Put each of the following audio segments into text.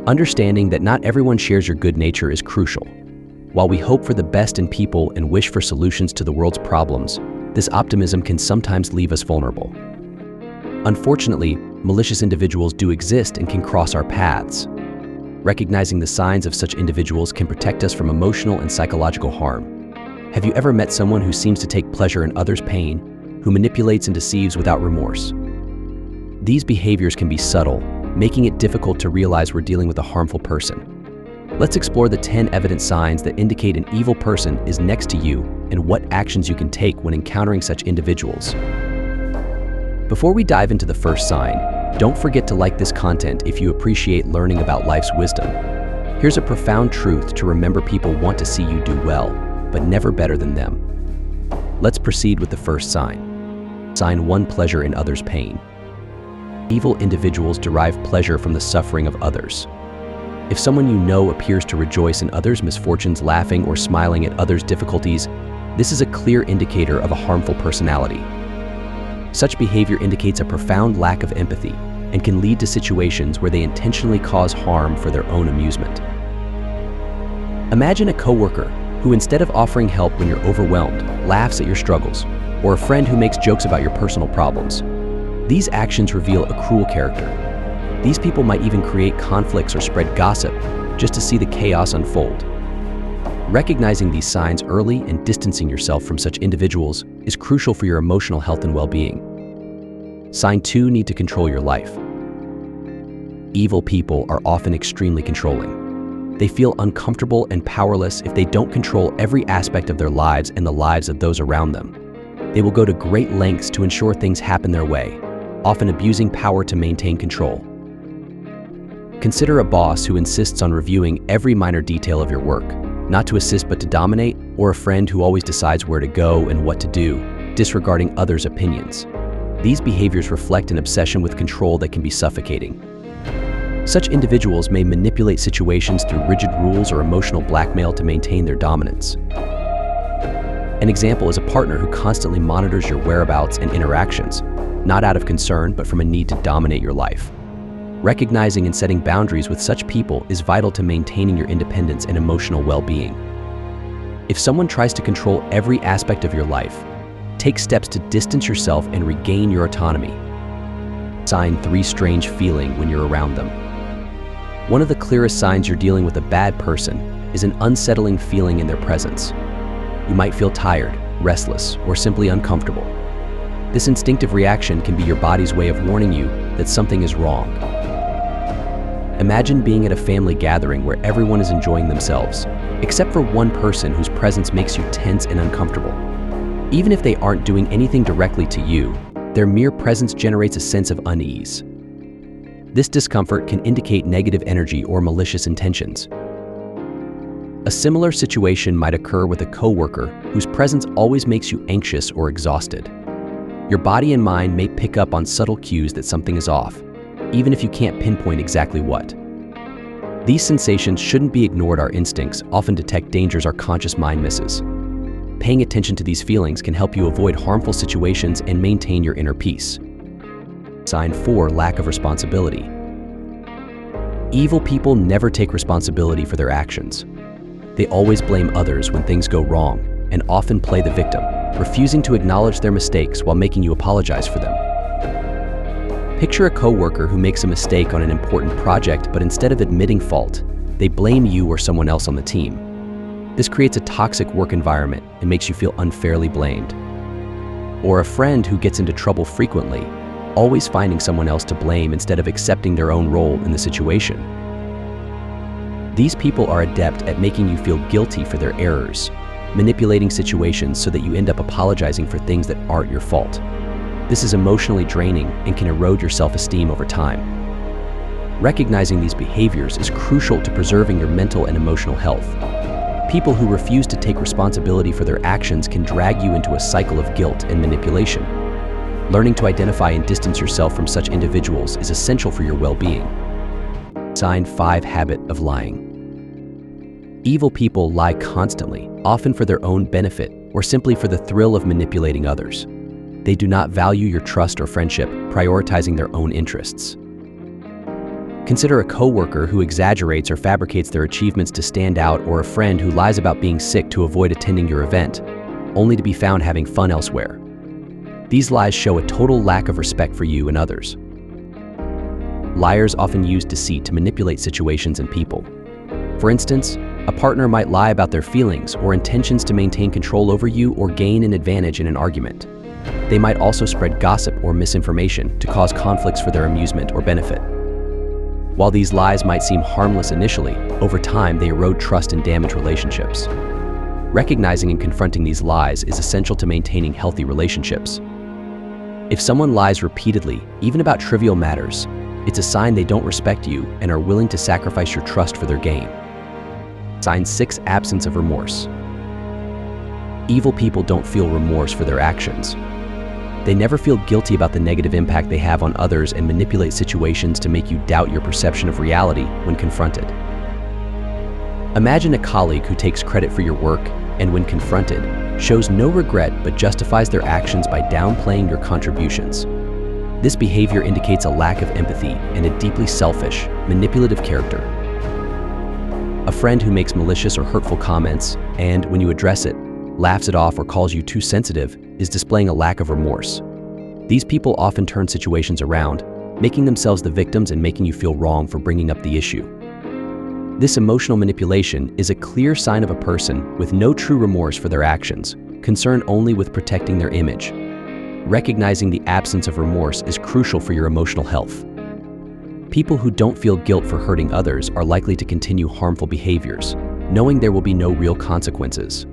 Understanding that not everyone shares your good nature is crucial. While we hope for the best in people and wish for solutions to the world's problems, this optimism can sometimes leave us vulnerable. Unfortunately, malicious individuals do exist and can cross our paths. Recognizing the signs of such individuals can protect us from emotional and psychological harm. Have you ever met someone who seems to take pleasure in others' pain, who manipulates and deceives without remorse? These behaviors can be subtle, making it difficult to realize we're dealing with a harmful person. Let's explore the 10 evident signs that indicate an evil person is next to you and what actions you can take when encountering such individuals. Before we dive into the first sign, don't forget to like this content if you appreciate learning about life's wisdom. Here's a profound truth to remember: people want to see you do well, but never better than them. Let's proceed with the first sign. Sign 1: pleasure in others' pain. Evil individuals derive pleasure from the suffering of others. If someone you know appears to rejoice in others' misfortunes, laughing or smiling at others' difficulties, this is a clear indicator of a harmful personality. Such behavior indicates a profound lack of empathy and can lead to situations where they intentionally cause harm for their own amusement. Imagine a coworker who, instead of offering help when you're overwhelmed, laughs at your struggles, or a friend who makes jokes about your personal problems. These actions reveal a cruel character. These people might even create conflicts or spread gossip just to see the chaos unfold. Recognizing these signs early and distancing yourself from such individuals is crucial for your emotional health and well-being. Sign 2: need to control your life. Evil people are often extremely controlling. They feel uncomfortable and powerless if they don't control every aspect of their lives and the lives of those around them. They will go to great lengths to ensure things happen their way, often abusing power to maintain control. Consider a boss who insists on reviewing every minor detail of your work, not to assist but to dominate, or a friend who always decides where to go and what to do, disregarding others' opinions. These behaviors reflect an obsession with control that can be suffocating. Such individuals may manipulate situations through rigid rules or emotional blackmail to maintain their dominance. An example is a partner who constantly monitors your whereabouts and interactions, not out of concern but from a need to dominate your life. Recognizing and setting boundaries with such people is vital to maintaining your independence and emotional well-being. If someone tries to control every aspect of your life, take steps to distance yourself and regain your autonomy. Sign 3: strange feeling when you're around them. One of the clearest signs you're dealing with a bad person is an unsettling feeling in their presence. You might feel tired, restless, or simply uncomfortable. This instinctive reaction can be your body's way of warning you that something is wrong. Imagine being at a family gathering where everyone is enjoying themselves, except for one person whose presence makes you tense and uncomfortable. Even if they aren't doing anything directly to you, their mere presence generates a sense of unease. This discomfort can indicate negative energy or malicious intentions. A similar situation might occur with a coworker whose presence always makes you anxious or exhausted. Your body and mind may pick up on subtle cues that something is off, even if you can't pinpoint exactly what. These sensations shouldn't be ignored. Our instincts often detect dangers our conscious mind misses. Paying attention to these feelings can help you avoid harmful situations and maintain your inner peace. Sign 4: lack of responsibility. Evil people never take responsibility for their actions. They always blame others when things go wrong and often play the victim, refusing to acknowledge their mistakes while making you apologize for them. Picture a coworker who makes a mistake on an important project, but instead of admitting fault, they blame you or someone else on the team. This creates a toxic work environment and makes you feel unfairly blamed. Or a friend who gets into trouble frequently, always finding someone else to blame instead of accepting their own role in the situation. These people are adept at making you feel guilty for their errors, manipulating situations so that you end up apologizing for things that aren't your fault. This is emotionally draining and can erode your self-esteem over time. Recognizing these behaviors is crucial to preserving your mental and emotional health. People who refuse to take responsibility for their actions can drag you into a cycle of guilt and manipulation. Learning to identify and distance yourself from such individuals is essential for your well-being. Sign 5: habit of lying. Evil people lie constantly, often for their own benefit or simply for the thrill of manipulating others. They do not value your trust or friendship, prioritizing their own interests. Consider a coworker who exaggerates or fabricates their achievements to stand out, or a friend who lies about being sick to avoid attending your event, only to be found having fun elsewhere. These lies show a total lack of respect for you and others. Liars often use deceit to manipulate situations and people. For instance, a partner might lie about their feelings or intentions to maintain control over you or gain an advantage in an argument. They might also spread gossip or misinformation to cause conflicts for their amusement or benefit. While these lies might seem harmless initially, over time they erode trust and damage relationships. Recognizing and confronting these lies is essential to maintaining healthy relationships. If someone lies repeatedly, even about trivial matters, it's a sign they don't respect you and are willing to sacrifice your trust for their gain. Sign 6. Absence of remorse. Evil people don't feel remorse for their actions. They never feel guilty about the negative impact they have on others and manipulate situations to make you doubt your perception of reality when confronted. Imagine a colleague who takes credit for your work and, when confronted, shows no regret but justifies their actions by downplaying your contributions. This behavior indicates a lack of empathy and a deeply selfish, manipulative character. A friend who makes malicious or hurtful comments and, when you address it, laughs it off or calls you too sensitive is displaying a lack of remorse. These people often turn situations around, making themselves the victims and making you feel wrong for bringing up the issue. This emotional manipulation is a clear sign of a person with no true remorse for their actions, concerned only with protecting their image. Recognizing the absence of remorse is crucial for your emotional health. People who don't feel guilt for hurting others are likely to continue harmful behaviors, knowing there will be no real consequences.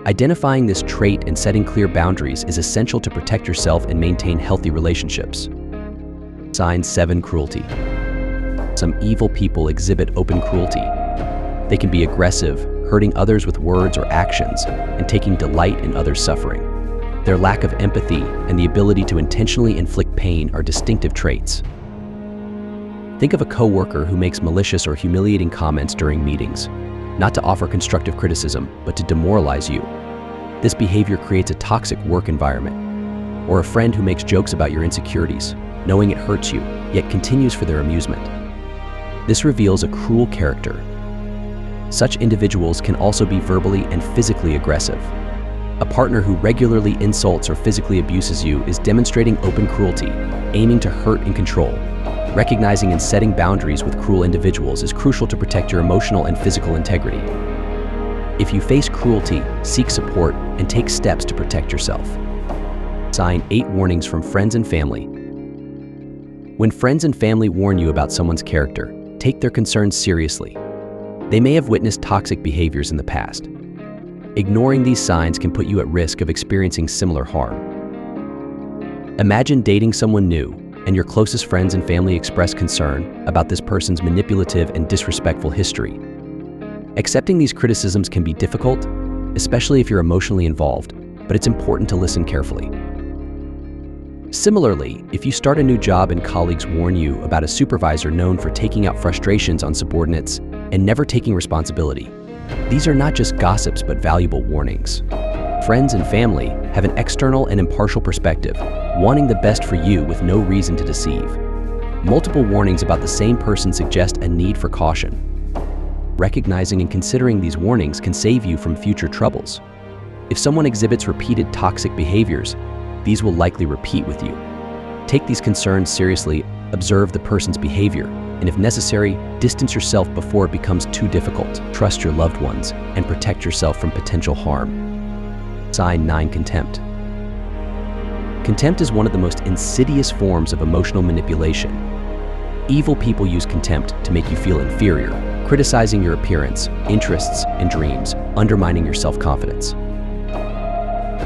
Identifying this trait and setting clear boundaries is essential to protect yourself and maintain healthy relationships. Sign 7. Cruelty. Some evil people exhibit open cruelty. They can be aggressive, hurting others with words or actions, and taking delight in others' suffering. Their lack of empathy and the ability to intentionally inflict pain are distinctive traits. Think of a coworker who makes malicious or humiliating comments during meetings, not to offer constructive criticism, but to demoralize you. This behavior creates a toxic work environment. Or a friend who makes jokes about your insecurities, knowing it hurts you, yet continues for their amusement. This reveals a cruel character. Such individuals can also be verbally and physically aggressive. A partner who regularly insults or physically abuses you is demonstrating open cruelty, aiming to hurt and control. Recognizing and setting boundaries with cruel individuals is crucial to protect your emotional and physical integrity. If you face cruelty, seek support and take steps to protect yourself. Sign 8. Warnings from friends and family. When friends and family warn you about someone's character, take their concerns seriously. They may have witnessed toxic behaviors in the past. Ignoring these signs can put you at risk of experiencing similar harm. Imagine dating someone new, and your closest friends and family express concern about this person's manipulative and disrespectful history. Accepting these criticisms can be difficult, especially if you're emotionally involved, but it's important to listen carefully. Similarly, if you start a new job and colleagues warn you about a supervisor known for taking out frustrations on subordinates and never taking responsibility, these are not just gossips but valuable warnings. Friends and family have an external and impartial perspective, wanting the best for you with no reason to deceive. Multiple warnings about the same person suggest a need for caution. Recognizing and considering these warnings can save you from future troubles. If someone exhibits repeated toxic behaviors, these will likely repeat with you. Take these concerns seriously, observe the person's behavior, and if necessary, distance yourself before it becomes too difficult. Trust your loved ones and protect yourself from potential harm. Sign 9. Contempt. Contempt is one of the most insidious forms of emotional manipulation. Evil people use contempt to make you feel inferior, criticizing your appearance, interests, and dreams, undermining your self-confidence.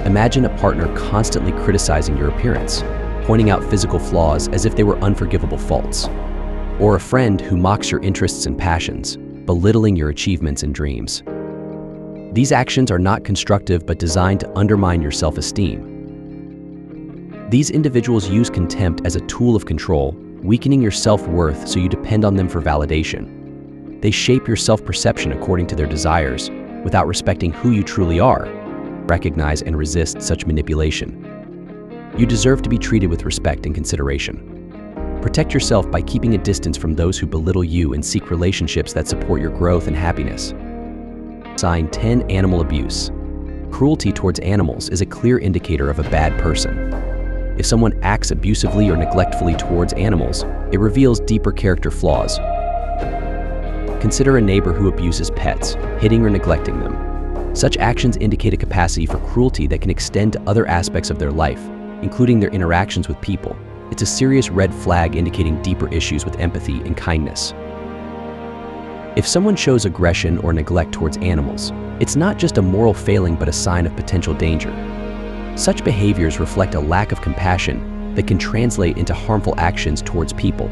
Imagine a partner constantly criticizing your appearance, pointing out physical flaws as if they were unforgivable faults. Or a friend who mocks your interests and passions, belittling your achievements and dreams. These actions are not constructive but designed to undermine your self-esteem. These individuals use contempt as a tool of control, weakening your self-worth so you depend on them for validation. They shape your self-perception according to their desires, without respecting who you truly are. Recognize and resist such manipulation. You deserve to be treated with respect and consideration. Protect yourself by keeping a distance from those who belittle you and seek relationships that support your growth and happiness. Sign 10. Animal abuse. Cruelty towards animals is a clear indicator of a bad person. If someone acts abusively or neglectfully towards animals, it reveals deeper character flaws. Consider a neighbor who abuses pets, hitting or neglecting them. Such actions indicate a capacity for cruelty that can extend to other aspects of their life, including their interactions with people. It's a serious red flag indicating deeper issues with empathy and kindness. If someone shows aggression or neglect towards animals, it's not just a moral failing but a sign of potential danger. Such behaviors reflect a lack of compassion that can translate into harmful actions towards people.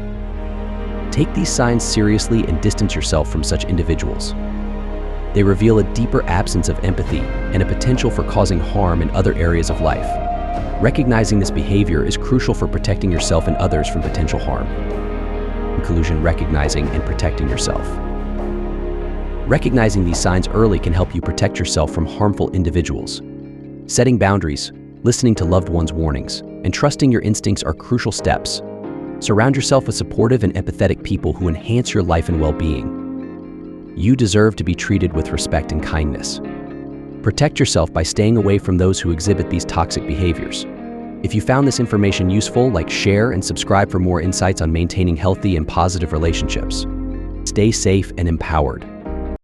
Take these signs seriously and distance yourself from such individuals. They reveal a deeper absence of empathy and a potential for causing harm in other areas of life. Recognizing this behavior is crucial for protecting yourself and others from potential harm. In conclusion, recognizing and protecting yourself. Recognizing these signs early can help you protect yourself from harmful individuals. Setting boundaries, listening to loved ones' warnings, and trusting your instincts are crucial steps. Surround yourself with supportive and empathetic people who enhance your life and well-being. You deserve to be treated with respect and kindness. Protect yourself by staying away from those who exhibit these toxic behaviors. If you found this information useful, share and subscribe for more insights on maintaining healthy and positive relationships. Stay safe and empowered.